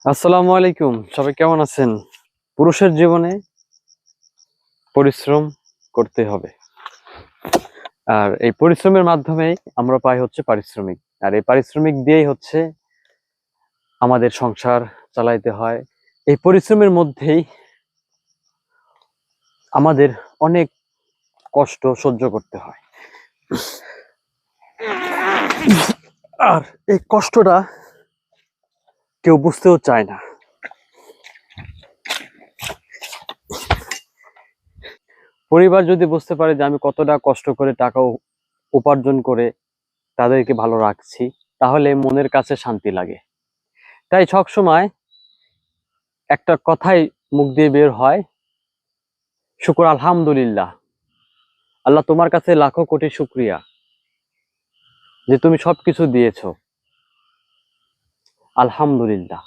আসসালামু আলাইকুম, সবাই কেমন আছেন? পুরুষের জীবনে পরিশ্রম করতে হবে। আর এই পরিশ্রমের মাধ্যমেই আমরা পাই হচ্ছে পারিশ্রমিক। আর এই পারিশ্রমিক দিয়েই হচ্ছে আমাদের সংসার চালাইতে হয়। এই পরিশ্রমের মধ্যেই আমাদের অনেক কষ্ট সহ্য করতে হয়। আর এই কষ্টটা কেউ বুঝতেও চায় না। পরিবার যদি বুঝতে পারে যে আমি কতটা কষ্ট করে টাকা উপার্জন করে তাদেরকে ভালো রাখছি, তাহলে মনের কাছে শান্তি লাগে। তাই সবসময় একটা কথাই মুখ দিয়ে বের হয়, শুকর আলহামদুলিল্লাহ। আল্লাহ তোমার কাছে লাখো কোটি শুকরিয়া যে তুমি সবকিছু দিয়েছো, আলহামদুলিল্লাহ।